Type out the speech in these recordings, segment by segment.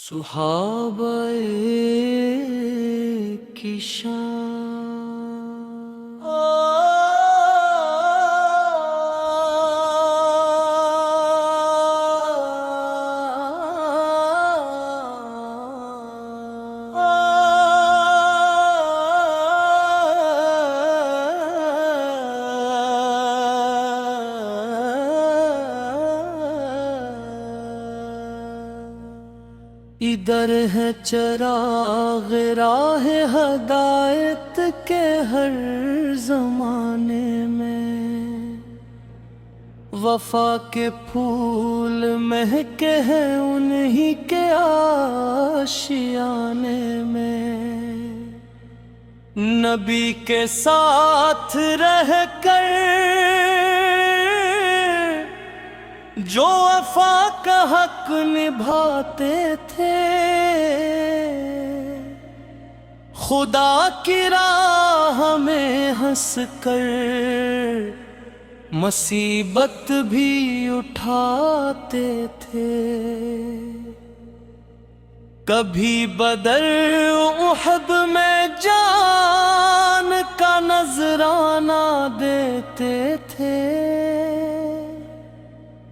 صحابہ کی شان ادھر ہے چراغ راہ ہدایت کے ہر زمانے میں، وفا کے پھول مہکے ہیں انہی کے آشیانے میں، نبی کے ساتھ رہ کر جو وفا کا حق نبھاتے تھے، خدا کی راہ میں ہنس کر مصیبت بھی اٹھاتے تھے، کبھی بدر احد میں جان کا نذرانہ دیتے تھے،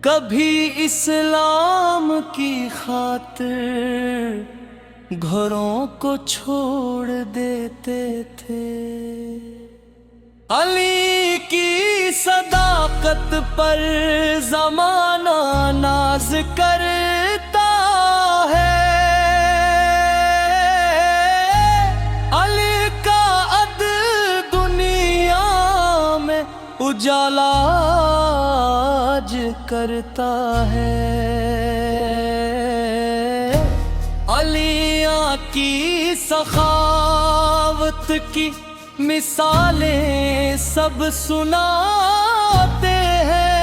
کبھی اسلام کی خاطر گھروں کو چھوڑ دیتے تھے، علی کی صداقت پر زمانہ ناز کرتا ہے، علی کا عدل دنیا میں اجالا کرتا ہے، علیاں کی سخاوت کی مثالیں سب سناتے ہیں،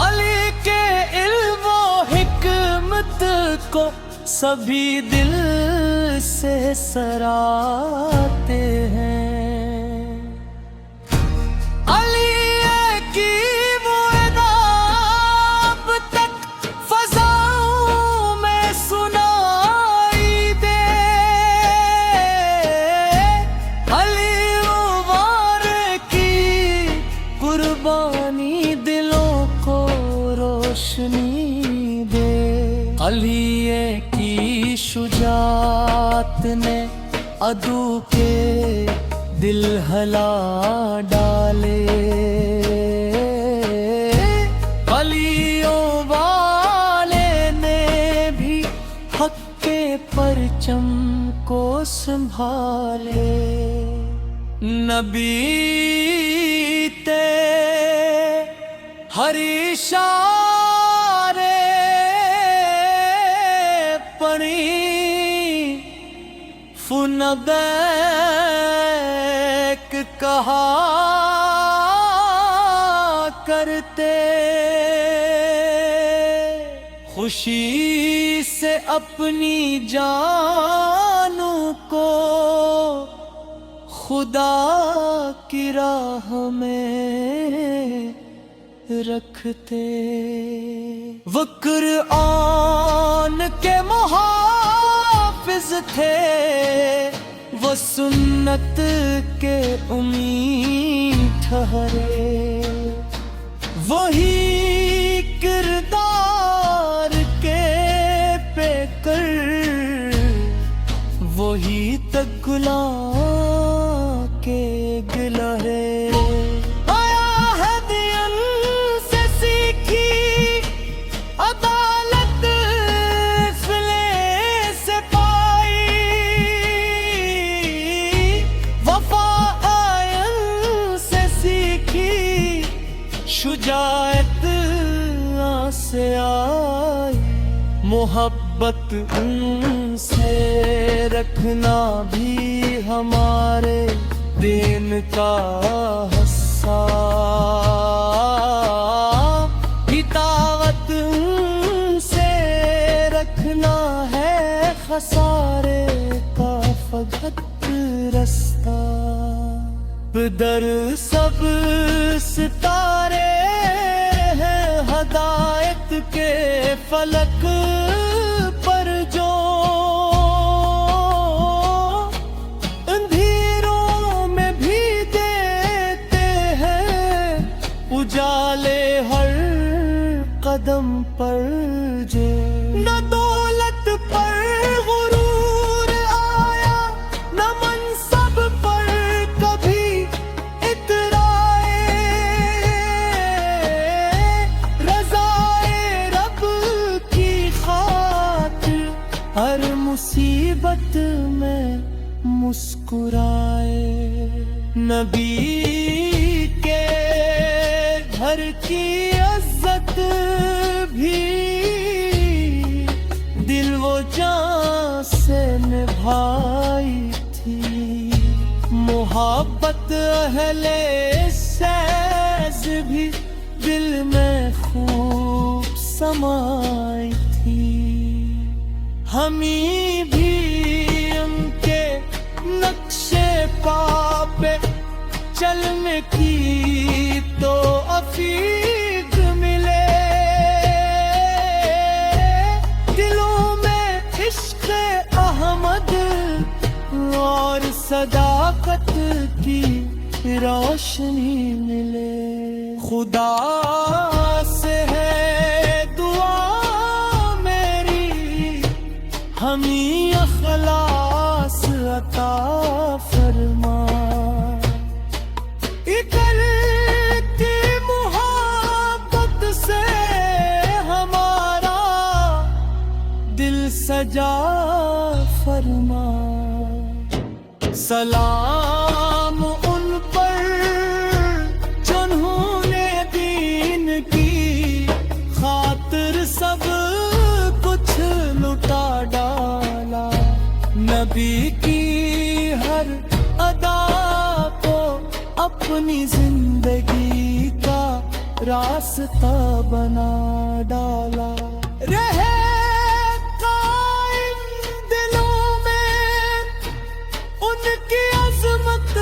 علی کے علم و حکمت کو سبھی دل سے سراہتے ہیں، دلوں کو روشنی دے، علی کی شجاعت نے عدو کے دل ہلا ڈالے، علیوں والے نے بھی حق کے پرچم کو سنبھالے، نبی ہر اشارے پڑی فنبیک کہا کرتے، خوشی سے اپنی جانوں کو خدا کی راہ میں رکھتے، وہ قرآن کے محافظ تھے، وہ سنت کے امین ٹھہرے، وہی کردار کے پیکر، وہی تک غلام کے گلہرے، شجاعت سے آئی، محبت ان سے رکھنا بھی ہمارے دین کا حصہ، اطاعت ان سے رکھنا ہے خسارے کا فقط رستہ، در سب ستارے ہیں ہدایت کے فلک پر جو اندھیروں میں بھی دیتے ہیں اجالے ہر قدم پر جو نہ دولت پر غرور آیا نہ منصب پر کبھی اترائے رضائے رب کی خاطر ہر مصیبت میں مسکرائے نبی کے گھر کی عزت بھی دل و جان سے نبھائی تھی محبت اہل سیز بھی دل میں خوب سمائی تھی ہمیں بھی ان کے نقشے پا پہ چلنے کی تو افیق ملے دلوں میں عشق احمد اور صداقت کی روشنی ملے خدا سے ہے دعا میری ہمیں اخلاص عطا فرما اکلتی محبت سے ہمارا دل سجا فرما سلام ان پر جنہوں نے دین کی خاطر سب کچھ لٹا ڈالا نبی کی ہر ادا کو اپنی زندگی کا راستہ بنا ڈالا رہے قائم دلوں میں ان کی عظمت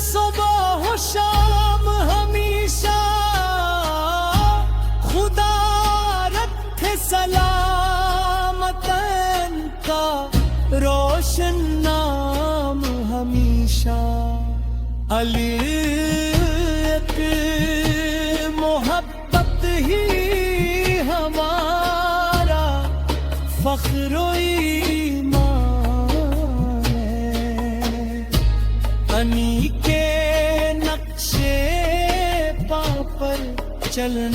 صبح و شام ہمیشہ خدا رکھے سلامت ان کا روشن نام ہمیشہ علی کی محبت ہی ہمارا فخر و ایمان ہے انی کے نقشے پا پر چلنا